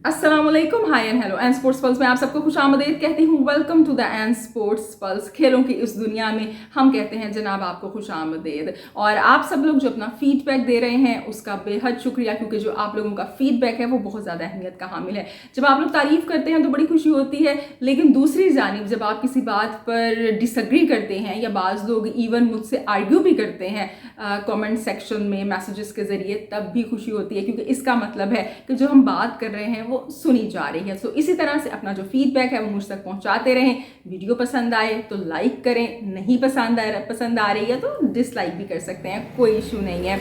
अस्सलाम वालेकुम, hi and hello. And sports pulse में आप सबको खुशामदीद कहती हूँ। Welcome to the and sports pulse. खेलों की इस दुनिया में हम कहते हैं जनाब आपको खुशामदीद। और आप सब लोग जो अपना फीडबैक दे रहे हैं उसका बेहद शुक्रिया, क्योंकि जो आप लोगों का फीडबैक है वो बहुत ज़्यादा अहमियत का हामिल है। जब आप लोग तारीफ करते हैं तो बड़ी खुशी होती है, लेकिन दूसरी जानिब जब आप किसी बात पर डिसएग्री करते हैं या बाज़ लोग इवन मुझसे आर्ग्यू भी करते हैं कमेंट सेक्शन में मैसेजेस के ज़रिए, तब भी खुशी होती है, क्योंकि इसका मतलब है कि जो हम बात कर रहे हैं वो सुनी जा रही है। सो इसी तरह से अपना जो फीडबैक है वो मुझ तक पहुंचाते रहें। वीडियो पसंद आए तो लाइक करें, नहीं पसंद आ रही है तो डिसलाइक भी कर सकते हैं, कोई इशू नहीं है।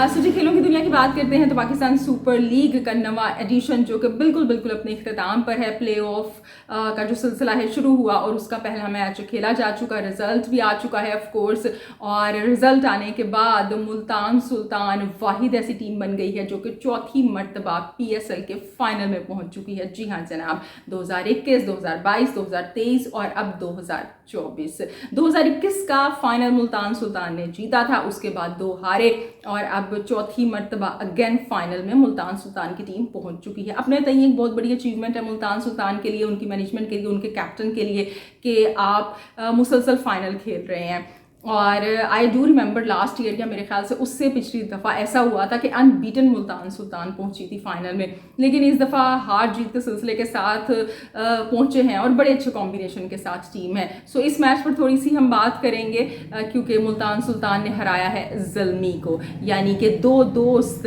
सो जी, खेलों की दुनिया की बात करते हैं तो पाकिस्तान सुपर लीग का नवा एडिशन जो कि बिल्कुल अपने इख्तिताम पर है, प्ले ऑफ का जो सिलसिला है शुरू हुआ और उसका पहला मैच खेला जा चुका, रिजल्ट भी आ चुका है ऑफ कोर्स। और रिजल्ट आने के बाद मुल्तान सुल्तान वाहिद ऐसी टीम बन गई है जो कि चौथी मरतबा PSL के फाइनल में पहुंच चुकी है। जी हाँ जनाब, 2021, 2022, 2023 और अब 2024। 2021 का फाइनल मुल्तान सुल्तान ने जीता था, उसके बाद 2 हारे और अब चौथी मरतबा अगेन फाइनल में मुल्तान सुल्तान की टीम पहुंच चुकी है। अपने तय एक बहुत बड़ी अचीवमेंट है मुल्तान सुल्तान के लिए, उनकी मैनेजमेंट के लिए, उनके कैप्टन के लिए कि आप मुसलसल फाइनल खेल रहे हैं। और I do remember last year या मेरे ख्याल से उससे पिछली दफ़ा ऐसा हुआ था कि अनबीटन मुल्तान सुल्तान पहुंची थी फाइनल में, लेकिन इस दफ़ा हार जीत के सिलसिले के साथ पहुंचे हैं और बड़े अच्छे कॉम्बिनेशन के साथ टीम है। सो इस मैच पर थोड़ी सी हम बात करेंगे क्योंकि मुल्तान सुल्तान ने हराया है ज़ल्मी को, यानी कि 2 दोस्त।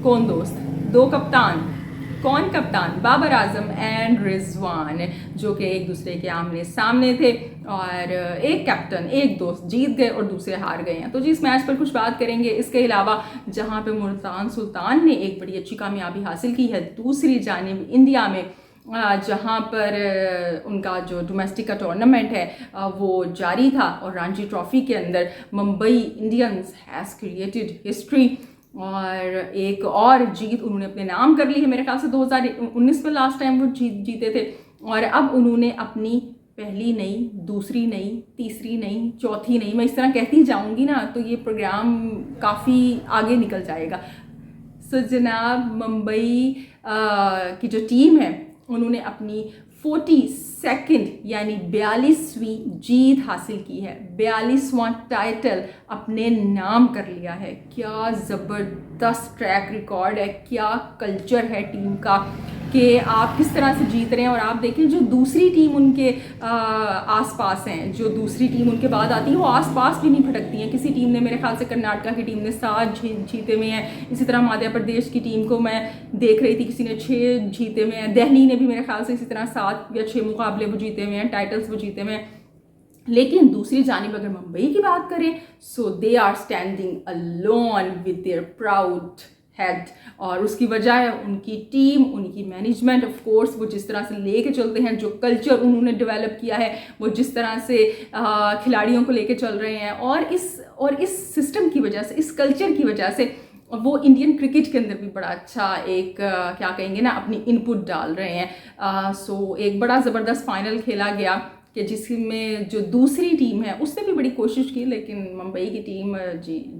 कौन दोस्त? 2 कप्तान। कौन कप्तान? बाबर आजम एंड रिजवान, जो कि एक दूसरे के आमने सामने थे और एक कैप्टन, एक दोस्त जीत गए और दूसरे हार गए हैं। तो जी इस मैच पर कुछ बात करेंगे। इसके अलावा जहां पे मुल्तान सुल्तान ने एक बड़ी अच्छी कामयाबी हासिल की है, दूसरी जानिब इंडिया में जहाँ पर उनका जो डोमेस्टिक का टूर्नामेंट है वो जारी था और रणजी ट्रॉफी के अंदर Mumbai Indians has created history और एक और जीत उन्होंने अपने नाम कर ली है। मेरे ख्याल से 2019 में लास्ट टाइम वो जीते थे और अब उन्होंने अपनी पहली नहीं, दूसरी नहीं, तीसरी नहीं, चौथी नहीं, मैं इस तरह कहती जाऊंगी ना तो ये प्रोग्राम काफ़ी आगे निकल जाएगा। सो जनाब, मुंबई की जो टीम है उन्होंने अपनी 42nd यानी 42वीं जीत हासिल की है, 42वां टाइटल अपने नाम कर लिया है। क्या ज़बरदस्त ट्रैक रिकॉर्ड है, क्या कल्चर है टीम का कि आप किस तरह से जीत रहे हैं। और आप देखें जो दूसरी टीम उनके आसपास हैं, जो दूसरी टीम उनके बाद आती है वो आसपास भी नहीं भटकती हैं। किसी टीम ने, मेरे ख्याल से कर्नाटका की टीम ने 7 जीते हुए हैं, इसी तरह मध्य प्रदेश की टीम को मैं देख रही थी, किसी ने 6 जीते हुए हैं, दिल्ली ने भी मेरे ख्याल से इसी तरह 7 या 6 मुकाबले वो जीते हुए हैं, टाइटल्स वो जीते हुए हैं। लेकिन दूसरी जानिब अगर मुंबई की बात करें so they are standing alone with their proud head, और उसकी वजह है उनकी टीम, उनकी मैनेजमेंट। ऑफ कोर्स वो जिस तरह से लेके चलते हैं, जो कल्चर उन्होंने डेवलप किया है, वो जिस तरह से खिलाड़ियों को लेके चल रहे हैं और इस सिस्टम की वजह से, इस कल्चर की वजह से वो इंडियन क्रिकेट के अंदर भी बड़ा अच्छा एक क्या कहेंगे ना, अपनी इनपुट डाल रहे हैं। सो एक बड़ा ज़बरदस्त फाइनल खेला गया कि जिसमें जो दूसरी टीम है उसने भी बड़ी कोशिश की, लेकिन मुंबई की टीम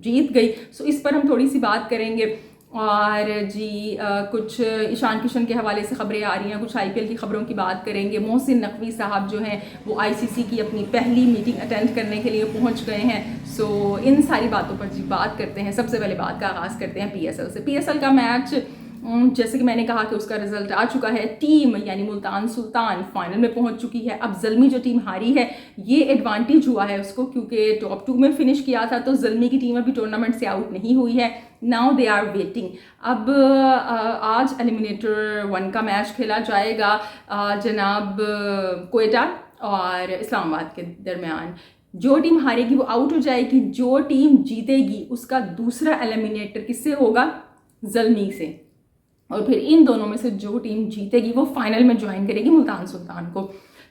जीत गई। सो इस पर हम थोड़ी सी बात करेंगे। और जी कुछ ईशान किशन के हवाले से खबरें आ रही हैं, कुछ IPL की खबरों की बात करेंगे। मोहसिन नकवी साहब जो हैं वो ICC की अपनी पहली मीटिंग अटेंड करने के लिए पहुंच गए हैं। सो इन सारी बातों पर जी बात करते हैं। सबसे पहले बात का आगाज़ करते हैं PSL से। PSL का मैच जैसे कि मैंने कहा कि उसका रिजल्ट आ चुका है। टीम यानी मुल्तान सुल्तान फाइनल में पहुंच चुकी है। अब ज़ल्मी जो टीम हारी है ये एडवांटेज हुआ है उसको, क्योंकि टॉप 2 में फिनिश किया था, तो ज़ल्मी की टीम अभी टूर्नामेंट से आउट नहीं हुई है। Now they are waiting. अब आज एलिमिनेटर 1 का मैच खेला जाएगा जनाब कोयटा और इस्लामाबाद के दरमियान। जो टीम हारेगी वो आउट हो जाएगी, जो टीम जीतेगी उसका दूसरा एलिमिनेटर किससे होगा? ज़ल्मी से। और फिर इन दोनों में से जो टीम जीतेगी वो फाइनल में ज्वाइन करेगी मुल्तान सुल्तान को।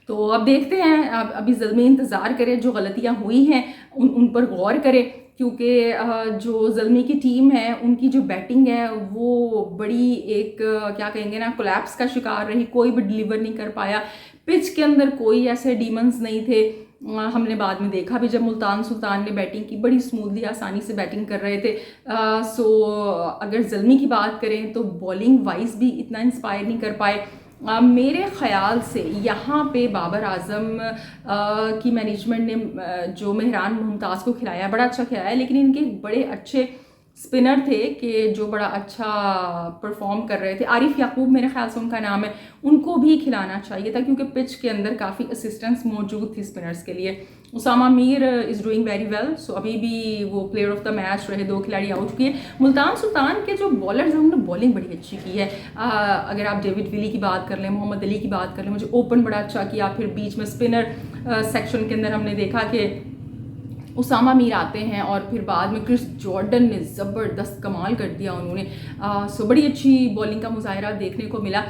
तो अब देखते हैं, अब अभी ज़ल्मी इंतज़ार करे, जो गलतियां हुई हैं उन पर गौर करे, क्योंकि जो ज़ल्मी की टीम है उनकी जो बैटिंग है वो बड़ी एक क्या कहेंगे ना, कोलैप्स का शिकार रही, कोई भी डिलीवर नहीं कर पाया। पिच के अंदर कोई ऐसे डीमंस नहीं थे हमने बाद में देखा भी जब मुल्तान सुल्तान ने बैटिंग की, बड़ी स्मूथली आसानी से बैटिंग कर रहे थे। अगर ज़ल्मी की बात करें तो बॉलिंग वाइज भी इतना इंस्पायर नहीं कर पाए। मेरे ख़्याल से यहाँ पे बाबर आज़म की मैनेजमेंट ने जो मेहरान मुमताज़ को खिलाया, बड़ा अच्छा खिलाया, लेकिन इनके बड़े अच्छे स्पिनर थे कि जो बड़ा अच्छा परफॉर्म कर रहे थे। आरिफ याकूब मेरे ख्याल से उनका नाम है, उनको भी खिलाना चाहिए था क्योंकि पिच के अंदर काफ़ी असिस्टेंस मौजूद थी स्पिनर्स के लिए। Usama Mir is doing very well, so अभी भी वो प्लेयर ऑफ द मैच रहे, 2 खिलाड़ी आउट किए। मुल्तान सुल्तान के जो बॉलर्स हैं उन्होंने बॉलिंग बड़ी अच्छी की है। अगर आप डेविड विली की बात कर लें, मोहम्मद अली की बात कर लें, मुझे ओपन बड़ा अच्छा किया। फिर बीच में स्पिनर सेक्शन के अंदर हमने देखा कि उसामा मीर आते हैं और फिर बाद में क्रिस जॉर्डन ने ज़बरदस्त कमाल कर दिया उन्होंने। सो बड़ी अच्छी बॉलिंग का मुजाहरा देखने को मिला।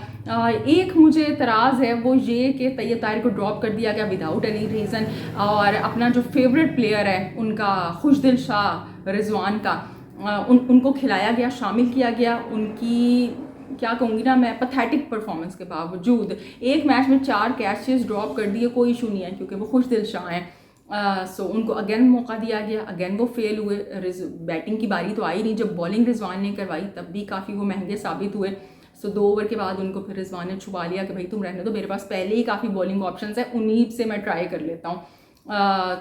एक मुझे एतराज़ है वो ये कि तैयब ताहिर को ड्रॉप कर दिया गया विदाउट एनी रीज़न, और अपना जो फेवरेट प्लेयर है उनका खुशदिल शाह रिजवान का उनको खिलाया गया, शामिल किया गया। उनकी क्या कहूँगी ना मैं, पैथेटिक परफॉर्मेंस के बावजूद एक मैच में 4 कैचेस ड्रॉप कर दिए, कोई इशू नहीं है क्योंकि वो खुशदिल शाह हैं। उनको अगेन मौका दिया गया, अगेन वो फेल हुए। बैटिंग की बारी तो आई नहीं, जब बॉलिंग रिजवान ने करवाई तब भी काफ़ी वो महंगे साबित हुए। 2 ओवर के बाद उनको फिर रिजवान ने छुपा लिया कि भाई तुम रहने दो, मेरे पास पहले ही काफ़ी बॉलिंग ऑप्शंस है, उन्हीं से मैं ट्राई कर लेता हूँ।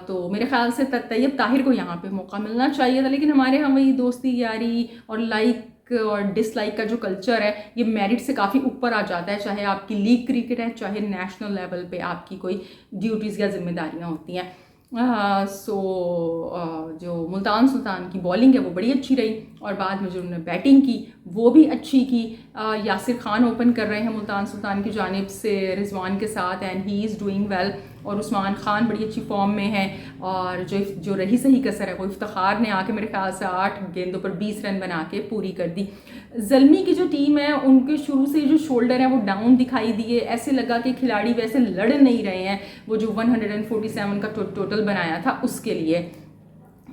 तो मेरे ख्याल से तैयब ताहिर को यहाँ पे मौका मिलना चाहिए था, लेकिन हमारे यहाँ वही दोस्ती यारी और लाइक और डिसलाइक का जो कल्चर है ये मेरिट से काफ़ी ऊपर आ जाता है, चाहे आपकी लीग क्रिकेट है, चाहे नेशनल लेवल पे आपकी कोई ड्यूटीज़ या जिम्मेदारियाँ होती हैं। जो मुल्तान सुल्तान की बॉलिंग है वो बड़ी अच्छी रही, और बाद में जो उन्होंने बैटिंग की वो भी अच्छी की। यासिर खान ओपन कर रहे हैं मुल्तान सुल्तान की जानिब से रिजवान के साथ, and he is doing well. और उस्मान खान बड़ी अच्छी फॉर्म में है, और जो रही सही कसर है वो इफ्तिखार ने आके मेरे ख्याल से 8 गेंदों पर 20 रन बना के पूरी कर दी। ज़ल्मी की जो टीम है उनके शुरू से जो शोल्डर है वो डाउन दिखाई दिए, ऐसे लगा कि खिलाड़ी वैसे लड़ नहीं रहे हैं वो जो 147 का टोटल बनाया था उसके लिए।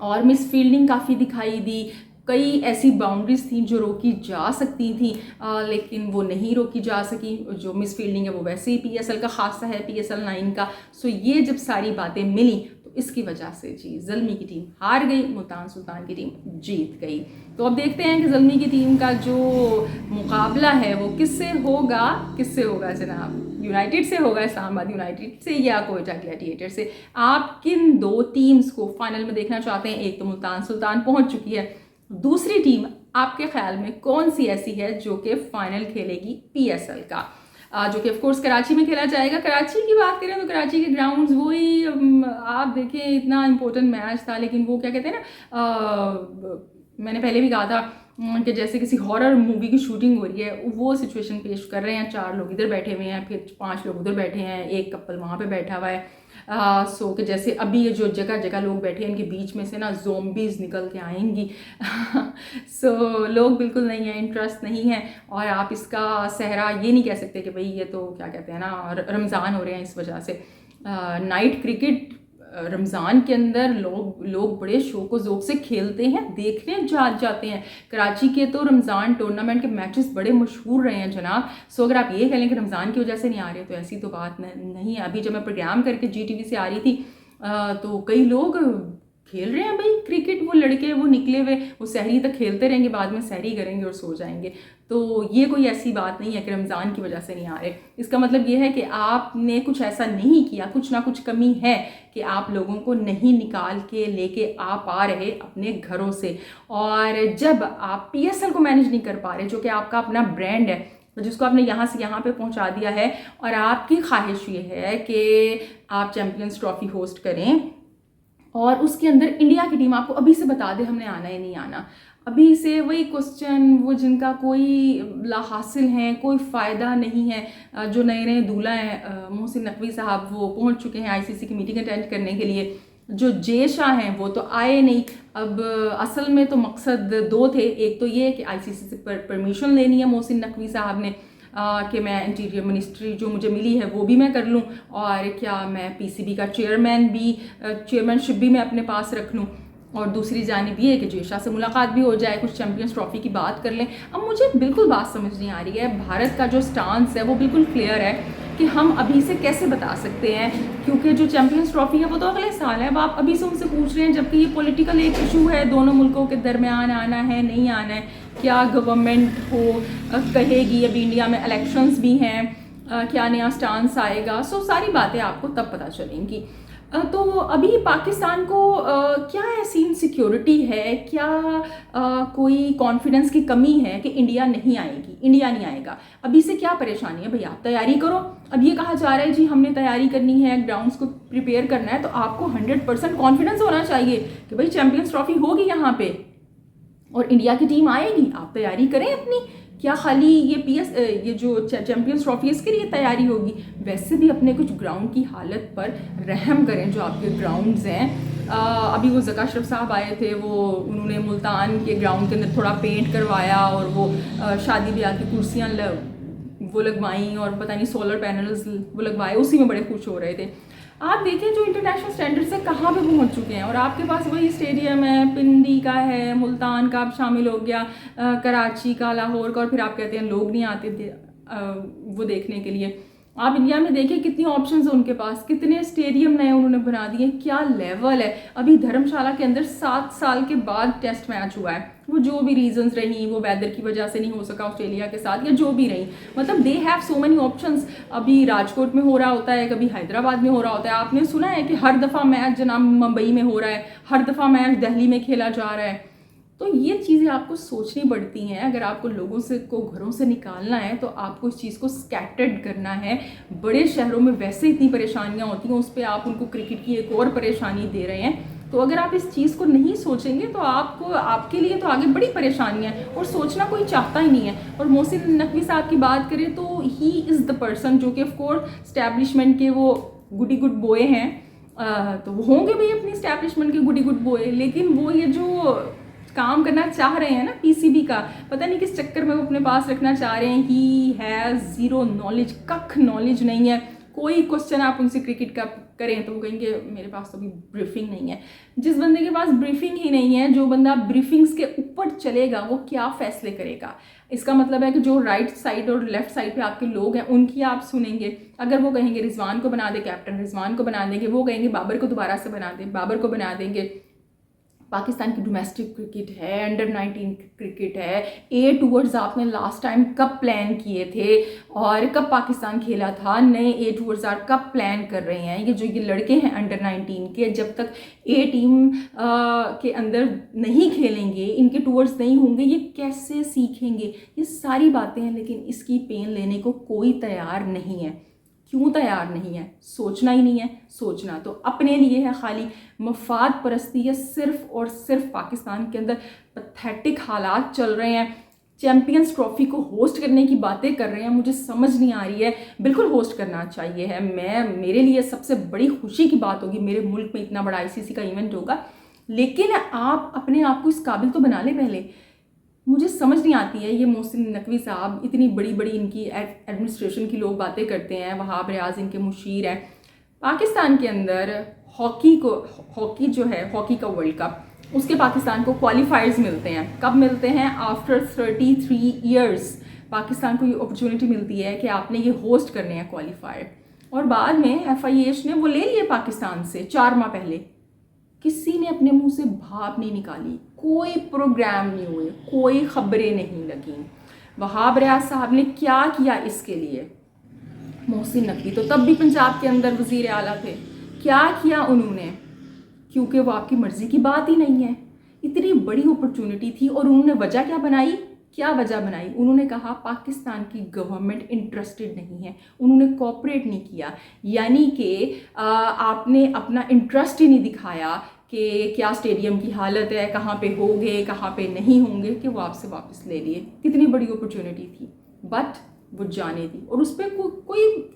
और मिस फील्डिंग काफ़ी दिखाई दी, कई ऐसी बाउंड्रीज थी जो रोकी जा सकती थी, लेकिन वो नहीं रोकी जा सकी। जो मिस फील्डिंग है वो वैसे ही पीएसएल का खासा है, PSL 9 का। सो ये जब सारी बातें मिली तो इसकी वजह से जी ज़ल्मी की टीम हार गई, मुल्तान सुल्तान की टीम जीत गई। तो अब देखते हैं कि ज़ल्मी की टीम का जो मुकाबला है वो किससे होगा जनाब, यूनाइटेड से होगा, इस्लामाबाद यूनाइटेड से, या कोयटा ग्लैडिएटर से। आप किन 2 टीम्स को फाइनल में देखना चाहते हैं? एक तो मुल्तान सुल्तान पहुंच चुकी है, दूसरी टीम आपके ख्याल में कौन सी ऐसी है जो कि फाइनल खेलेगी PSL का, जो कि ऑफकोर्स कराची में खेला जाएगा। कराची की बात करें तो कराची के ग्राउंड्स वही, आप देखें इतना इम्पोर्टेंट मैच था, लेकिन वो क्या कहते हैं ना, मैंने पहले भी कहा था कि जैसे किसी हॉरर मूवी की शूटिंग हो रही है, वो सिचुएशन पेश कर रहे हैं। 4 लोग इधर बैठे हुए हैं, फिर 5 लोग उधर बैठे हैं, एक कपल वहाँ पे बैठा हुआ है। कि जैसे अभी ये जो जगह जगह लोग बैठे हैं इनके बीच में से ना ज़ोंबीज़ निकल के आएंगी। लोग बिल्कुल नहीं है, इंटरेस्ट नहीं है, और आप इसका सहरा ये नहीं कह सकते कि भाई ये तो क्या कहते हैं ना, रमज़ान हो रहे हैं इस वजह से। नाइट क्रिकेट रमज़ान के अंदर लोग बड़े शौक़ ज़ौक़ से खेलते हैं, देखने जाते हैं। कराची के तो रमज़ान टूर्नामेंट के मैचेस बड़े मशहूर रहे हैं जनाब। अगर आप ये कह लें कि रमज़ान की वजह से नहीं आ रहे तो ऐसी तो बात नहीं है। अभी जब मैं प्रोग्राम करके GTV से आ रही थी तो कई लोग खेल रहे हैं भाई क्रिकेट, वो लड़के वो निकले हुए, वो सहरी तक खेलते रहेंगे, बाद में सहरी करेंगे और सो जाएंगे। तो ये कोई ऐसी बात नहीं है कि रमज़ान की वजह से नहीं आ रहे। इसका मतलब ये है कि आपने कुछ ऐसा नहीं किया, कुछ ना कुछ कमी है कि आप लोगों को नहीं निकाल के लेके आ पा रहे अपने घरों से। और जब आप PSL को मैनेज नहीं कर पा रहे, जो कि आपका अपना ब्रांड है, जिसको आपने यहाँ से यहाँ पे पहुँचा दिया है, और आपकी ख्वाहिश ये है कि आप चैम्पियंस ट्रॉफी होस्ट करें और उसके अंदर इंडिया की टीम आपको अभी से बता दे हमने आना है नहीं आना, अभी से वही क्वेश्चन, वो जिनका कोई ला हासिल है, कोई फ़ायदा नहीं है, जो नए नए दूल्हा हैं, मोहसिन नकवी साहब वो पहुंच चुके हैं ICC की मीटिंग अटेंड करने के लिए, जो जे शाह हैं वो तो आए नहीं। अब असल में तो मकसद 2 थे, एक तो ये कि ICC से परमिशन लेनी है मोहसिन नकवी साहब ने कि मैं इंटीरियर मिनिस्ट्री जो मुझे मिली है वो भी मैं कर लूँ, और क्या मैं PCB का चेयरमैनशिप भी मैं अपने पास रख लूँ, और दूसरी जानिब ये है कि जे शाह से मुलाकात भी हो जाए, कुछ चैम्पियंस ट्रॉफी की बात कर लें। अब मुझे बिल्कुल बात समझ नहीं आ रही है, भारत का जो स्टांस है वो बिल्कुल क्लियर है कि हम अभी से कैसे बता सकते हैं, क्योंकि जो चैम्पियंस ट्रॉफी है वो तो अगले साल है। अब आप अभी से उनसे पूछ रहे हैं, जबकि ये पॉलिटिकल एक इशू है, दोनों मुल्कों के दरमियान आना है नहीं आना है, क्या गवर्नमेंट हो कहेगी, अभी इंडिया में इलेक्शंस भी हैं, क्या नया स्टांस आएगा, सो सारी बातें आपको तब पता चलेंगी। तो अभी पाकिस्तान को क्या ऐसी इनसिक्योरिटी है, क्या कोई कॉन्फिडेंस की कमी है कि इंडिया नहीं आएगी, इंडिया नहीं आएगा? अभी से क्या परेशानी है? भाई आप तैयारी करो। अब ये कहा जा रहा है जी हमने तैयारी करनी है, ग्राउंड्स को प्रिपेयर करना है, तो आपको 100% कॉन्फिडेंस होना चाहिए कि भाई चैम्पियंस ट्रॉफी होगी यहाँ पे और इंडिया की टीम आएगी। आप तैयारी करें अपनी, क्या खाली ये जो चैम्पियंस ट्रॉफी है इसके लिए तैयारी होगी? वैसे भी अपने कुछ ग्राउंड की हालत पर रहम करें, जो आपके ग्राउंड्स हैं। अभी वो ज़का अशरफ साहब आए थे, वो उन्होंने मुल्तान के ग्राउंड के अंदर थोड़ा पेंट करवाया और वो शादी ब्याह की कुर्सियाँ वो लगवाई और पता नहीं सोलर पैनल्स वो लगवाए, उसी में बड़े खुश हो रहे थे। आप देखें जो इंटरनेशनल स्टैंडर्ड से कहाँ पे पहुँच चुके हैं, और आपके पास वही स्टेडियम है, पिंडी का है, मुल्तान का अब शामिल हो गया, कराची का, लाहौर का, और फिर आप कहते हैं लोग नहीं आते थे वो देखने के लिए। आप इंडिया में देखें कितनी ऑप्शंस है उनके पास, कितने स्टेडियम नए उन्होंने बना दिए, क्या लेवल है। अभी धर्मशाला के अंदर 7 साल के बाद टेस्ट मैच हुआ है, वो जो भी रीजंस रही, वो वेदर की वजह से नहीं हो सका ऑस्ट्रेलिया के साथ या जो भी रही, मतलब they have so many options. अभी राजकोट में हो रहा होता है, कभी हैदराबाद में हो रहा होता है। आपने सुना है कि हर दफ़ा मैच जनाब मुंबई में हो रहा है, हर दफ़ा मैच दिल्ली में खेला जा रहा है। तो ये चीज़ें आपको सोचनी पड़ती हैं। अगर आपको लोगों से को घरों से निकालना है तो आपको इस चीज़ को स्कैटर्ड करना है। बड़े शहरों में वैसे इतनी परेशानियां होती हैं, उस पर आप उनको क्रिकेट की एक और परेशानी दे रहे हैं। तो अगर आप इस चीज़ को नहीं सोचेंगे तो आपको, आपके लिए तो आगे बड़ी परेशानियां हैं, और सोचना कोई चाहता ही नहीं है। और मोहसिन नकवी साहब की बात करें तो ही इज़ द पर्सन जो कि ऑफकोर्स स्टैब्लिशमेंट के वो गुडी गुड बॉय हैं, तो वो होंगे भी अपनी स्टैब्लिशमेंट के गुडी गुड बॉय, लेकिन वो ये जो काम करना चाह रहे हैं ना पीसीबी का, पता नहीं किस चक्कर में वो अपने पास रखना चाह रहे हैं। ही हैज़ ज़ीरो नॉलेज, कख नॉलेज नहीं है। कोई क्वेश्चन आप उनसे क्रिकेट का करें तो वो कहेंगे मेरे पास तो अभी ब्रीफिंग नहीं है। जिस बंदे के पास ब्रीफिंग ही नहीं है, जो बंदा ब्रीफिंग्स के ऊपर चलेगा, वो क्या फैसले करेगा? इसका मतलब है कि जो राइट साइड और लेफ्ट साइड पे आपके लोग हैं उनकी आप सुनेंगे। अगर वो कहेंगे रिजवान को बना दे कैप्टन, रिजवान को बना देंगे। वो कहेंगे बाबर को दोबारा से बना दे, बाबर को बना देंगे। पाकिस्तान की डोमेस्टिक क्रिकेट है, अंडर 19 क्रिकेट है, ए टूर्स आपने लास्ट टाइम कब प्लान किए थे और कब पाकिस्तान खेला था? नए ए टूर्स आप कब प्लान कर रहे हैं? ये जो ये लड़के हैं अंडर 19 के, जब तक ए टीम के अंदर नहीं खेलेंगे, इनके टूर्स नहीं होंगे, ये कैसे सीखेंगे? ये सारी बातें हैं, लेकिन इसकी पेन लेने को कोई तैयार नहीं है। क्यों तैयार नहीं है? सोचना ही नहीं है। सोचना तो अपने लिए है, खाली मफाद परस्ती है सिर्फ और सिर्फ। पाकिस्तान के अंदर पैथेटिक हालात चल रहे हैं, चैम्पियंस ट्रॉफी को होस्ट करने की बातें कर रहे हैं। मुझे समझ नहीं आ रही है, बिल्कुल होस्ट करना चाहिए है। मेरे लिए सबसे बड़ी खुशी की बात होगी, मेरे मुल्क में इतना बड़ा आईसीसी का इवेंट होगा, लेकिन आप अपने आप को इस काबिल तो बना लें पहले। मुझे समझ नहीं आती है ये मोहसिन नकवी साहब, इतनी बड़ी बड़ी इनकी एडमिनिस्ट्रेशन की लोग बातें करते हैं, वहाब रियाज इनके मुशीर हैं। पाकिस्तान के अंदर हॉकी जो है, हॉकी का वर्ल्ड कप, उसके पाकिस्तान को क्वालिफायर्स मिलते हैं। कब मिलते हैं? आफ्टर 33 ईयर्स पाकिस्तान को ये अपॉर्चुनिटी मिलती है कि आपने ये होस्ट करने हैं क्वालिफायर। और बाद में FIH ने वो ले लिए पाकिस्तान से 4 माह पहले। किसी ने अपने मुंह से भाप नहीं निकाली, कोई प्रोग्राम नहीं हुए, कोई खबरें नहीं लगी। वहाब रियाज साहब ने क्या किया इसके लिए? मोहसिन नकवी तो तब भी पंजाब के अंदर वजीर आला थे, क्या किया उन्होंने? क्योंकि वो आपकी मर्जी की बात ही नहीं है। इतनी बड़ी अपॉर्चुनिटी थी और उन्होंने वजह क्या बनाई? क्या वजह बनाई? उन्होंने कहा पाकिस्तान की गवर्नमेंट इंटरेस्टेड नहीं है, उन्होंने कोऑपरेट नहीं किया। यानी कि आपने अपना इंटरेस्ट ही नहीं दिखाया कि क्या स्टेडियम की हालत है, कहाँ पे होंगे, कहाँ पे नहीं होंगे, कि वो आपसे वापस ले लिए। कितनी बड़ी अपॉर्चुनिटी थी, बट वो जाने दी। और उस पर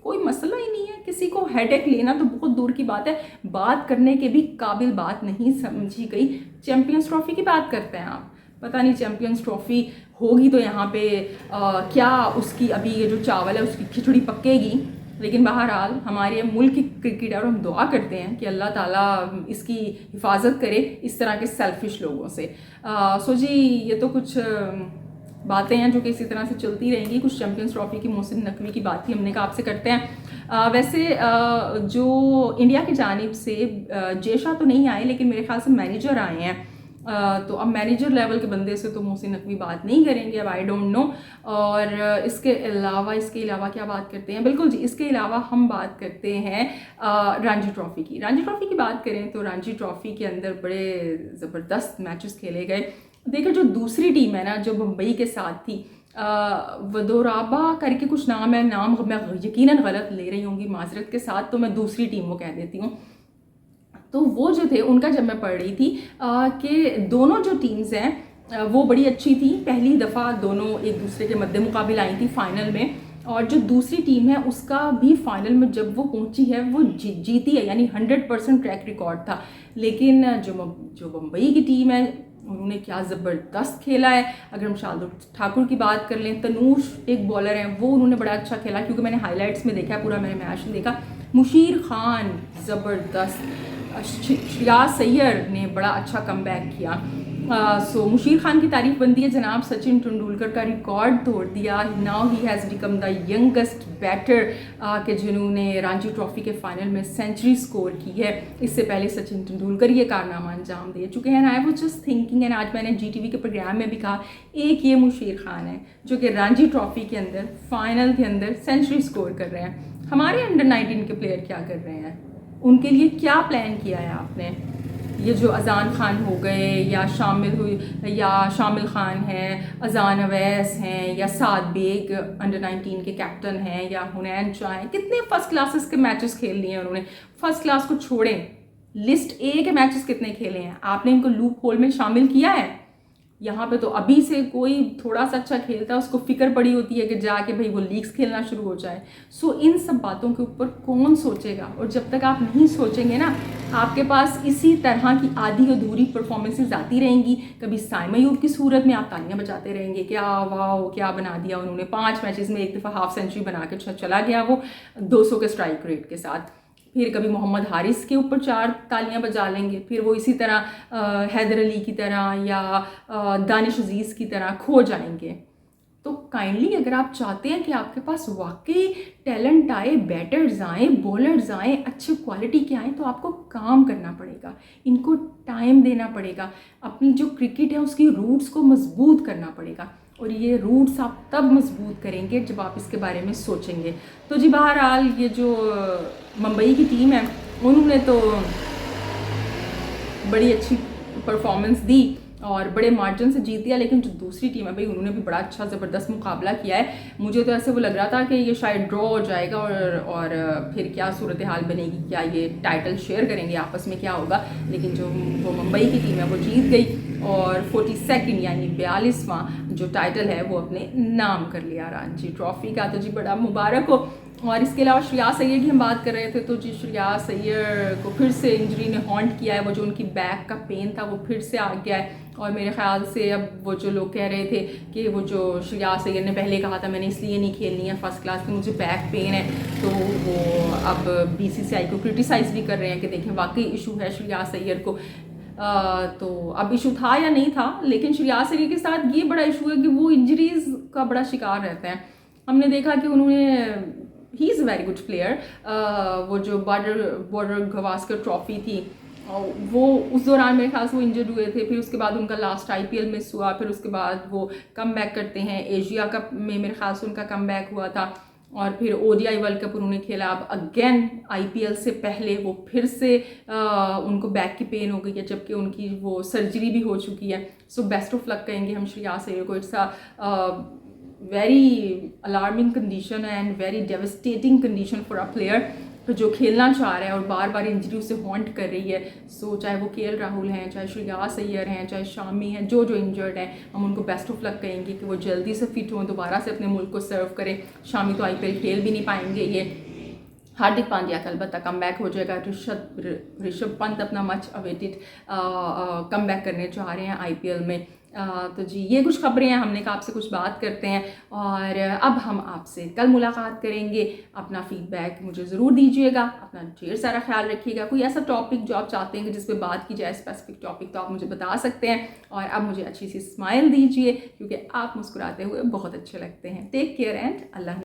कोई मसला ही नहीं है। किसी को हेडेक लेना तो बहुत दूर की बात है, बात करने के भी काबिल बात नहीं समझी गई। चैम्पियंस ट्रॉफी की बात करते हैं आप, पता नहीं चैम्पियंस ट्रॉफी होगी तो यहाँ पे क्या उसकी अभी ये जो चावल है उसकी खिचड़ी पकेगी। लेकिन बहरहाल हमारे मुल्क की क्रिकेटर, हम दुआ करते हैं कि अल्लाह ताला इसकी हिफाजत करे इस तरह के सेल्फिश लोगों से। सो जी, ये तो कुछ बातें हैं जो कि इसी तरह से चलती रहेंगी। कुछ चैम्पियंस ट्रॉफी की, मोहसिन नकवी की बात थी, हमने कहा आपसे करते हैं। वैसे जो इंडिया की जानिब से जेशा तो नहीं आए, लेकिन मेरे ख्याल से मैनेजर आए हैं। तो अब मैनेजर लेवल के बंदे से तो मोहसिन नकवी बात नहीं करेंगे, अब आई डोंट नो। और इसके अलावा क्या बात करते हैं, बिल्कुल जी, इसके अलावा हम बात करते हैं रणजी ट्रॉफ़ी की। रणजी ट्रॉफ़ी की बात करें तो रणजी ट्रॉफ़ी के अंदर बड़े ज़बरदस्त मैचेस खेले गए। देखिए जो दूसरी टीम है ना, जो मुंबई के साथ थी, वडोदरा करके कुछ नाम है, नाम मैं यकीनन गलत ले रही होंगी माजरत के साथ, तो मैं दूसरी टीम को कह देती हूँ। तो वो जो थे उनका जब मैं पढ़ रही थी कि दोनों जो टीम्स हैं वो बड़ी अच्छी थी। पहली दफ़ा दोनों एक दूसरे के मद्दे मुकाबिल आई थी फाइनल में, और जो दूसरी टीम है उसका भी फाइनल में जब वो पहुंची है वो जीती है, यानी 100% ट्रैक रिकॉर्ड था। लेकिन जो मुंबई की टीम है उन्होंने क्या ज़बरदस्त खेला है। अगर हम शार्दुल ठाकुर की बात कर लें, तनूश एक बॉलर हैं, वो उन्होंने बड़ा अच्छा खेला, क्योंकि मैंने हाईलाइट्स में देखा, पूरा मैंने मैच देखा। मुशीर खान ज़बरदस्त, श्रेयस अय्यर ने बड़ा अच्छा कमबैक किया। सो मुशीर खान की तारीफ बनती है। जनाब सचिन तेंदुलकर का रिकॉर्ड तोड़ दिया। Now he has become the youngest batter के जिन्होंने रणजी ट्रॉफी के फाइनल में सेंचुरी स्कोर की है। इससे पहले सचिन तेंदुलकर ये कारनामा अंजाम दे चुके हैं। I was just thinking, and आज मैंने GTV के प्रोग्राम में भी कहा, एक ये मुशीर खान है जो कि रणजी ट्रॉफी के अंदर फाइनल के अंदर सेंचुरी स्कोर कर रहे हैं। हमारे अंडर 19 के प्लेयर क्या कर रहे हैं, उनके लिए क्या प्लान किया है आपने? ये जो अजान खान हो गए, या शामिल खान हैं, अजान अवैस हैं, या साद बेग अंडर 19 के कैप्टन हैं, या हुनैन शाह हैं, कितने फर्स्ट क्लासेस के मैचेस खेल लिए हैं उन्होंने। फर्स्ट क्लास को छोड़ें, लिस्ट ए के मैचेस कितने खेले हैं आपने? इनको लूप होल में शामिल किया है? यहाँ पे तो अभी से कोई थोड़ा सा अच्छा खेलता है उसको फिक्र पड़ी होती है कि जाके भाई वो लीग्स खेलना शुरू हो जाए। सो इन सब बातों के ऊपर कौन सोचेगा? और जब तक आप नहीं सोचेंगे ना, आपके पास इसी तरह की आधी अधूरी परफॉर्मेंसेज आती रहेंगी। कभी साइमा यूब की सूरत में आप तालियां बजाते रहेंगे, क्या वाह क्या बना दिया उन्होंने, 5 मैचेस में एक दफ़ा हाफ सेंचुरी बना के चला गया वो 200 के स्ट्राइक रेट के साथ। फिर कभी मोहम्मद हारिस के ऊपर 4 तालियां बजा लेंगे, फिर वो इसी तरह हैदर अली की तरह या दानिश अजीज़ की तरह खो जाएंगे। तो काइंडली अगर आप चाहते हैं कि आपके पास वाकई टैलेंट आए, बैटर्स आए, बॉलर्स आए, अच्छे क्वालिटी के आए, तो आपको काम करना पड़ेगा, इनको टाइम देना पड़ेगा, अपनी जो क्रिकेट है उसकी रूट्स को मजबूत करना पड़ेगा। और ये रूट्स आप तब मजबूत करेंगे जब आप इसके बारे में सोचेंगे। तो जी बहरहाल ये जो मुंबई की टीम है उन्होंने तो बड़ी अच्छी परफॉर्मेंस दी और बड़े मार्जिन से जीत दिया। लेकिन जो दूसरी टीम है भाई, उन्होंने भी बड़ा अच्छा ज़बरदस्त मुकाबला किया है। मुझे तो ऐसे वो लग रहा था कि ये शायद ड्रॉ हो जाएगा और फिर क्या सूरत हाल बनेगी, क्या ये टाइटल शेयर करेंगे आपस में, क्या होगा। लेकिन जो वो मुंबई की टीम है वो जीत गई और 42nd यानी 42वां जो टाइटल है वो अपने नाम कर लिया रणजी ट्रॉफी का। तो जी बड़ा मुबारक हो। और इसके अलावा श्रेयस अय्यर की हम बात कर रहे थे, तो जी श्रेयस अय्यर को फिर से इंजरी ने हॉन्ट किया है। वो जो उनकी बैक का पेन था वो फिर से आ गया है। और मेरे ख्याल से अब वो जो लोग कह रहे थे कि वो जो श्रेयस अय्यर ने पहले कहा था मैंने इसलिए नहीं खेलनी है फर्स्ट क्लास की, मुझे बैक पेन है, तो वो अब BCCI को क्रिटिसाइज़ भी कर रहे हैं कि देखें वाकई इशू है श्रेयस अय्यर को। तो अब इशू था या नहीं था, लेकिन श्रेयस अय्यर के साथ ये बड़ा इशू है कि वो इंजरीज़ का बड़ा शिकार रहते हैं। हमने देखा कि उन्होंने he is a very good player. वो जो बॉर्डर गवास्कर ट्रॉफी थी वो उस दौरान मेरे ख्याल से वो इंजर्ड हुए थे। फिर उसके बाद उनका लास्ट IPL मिस हुआ, फिर उसके बाद वो कम बैक करते हैं। एशिया कप में मेरे ख्याल से उनका कम बैक हुआ था और फिर ODI वर्ल्ड कप उन्होंने खेला। अब अगेन IPL से पहले वो फिर से उनको बैक की पेन हो गई है, जबकि उनकी वो सर्जरी भी हो चुकी है। सो बेस्ट ऑफ लक कहेंगे हम श्रेयस अय्यर को। It's a very alarming condition and very devastating condition for a player तो जो खेलना चाह रहा है और बार बार इंजरी उसे हॉन्ट कर रही है। सो चाहे वो KL राहुल हैं, चाहे श्रेयस अय्यर हैं, चाहे शामी हैं, जो इंजर्ड हैं, हम उनको बेस्ट ऑफ लक कहेंगे कि वो जल्दी से फिट हों, दोबारा से अपने मुल्क को सर्व करें। शामी तो IPL खेल भी नहीं पाएंगे। ये हार्दिक पांड्या का अलबत्ता कम बैक हो जाएगा। ऋषभ पंत अपना मच अवेटेड कम बैक करने चाह रहे हैं IPL में। तो जी ये कुछ खबरें हैं, हमने कहा आपसे कुछ बात करते हैं। और अब हम आपसे कल मुलाकात करेंगे। अपना फीडबैक मुझे ज़रूर दीजिएगा, अपना ढेर सारा ख्याल रखिएगा। कोई ऐसा टॉपिक जो आप चाहते हैं कि जिस पे बात की जाए, स्पेसिफिक टॉपिक, तो आप मुझे बता सकते हैं। और अब मुझे अच्छी सी स्माइल दीजिए, क्योंकि आप मुस्कुराते हुए बहुत अच्छे लगते हैं। Take care and Allah.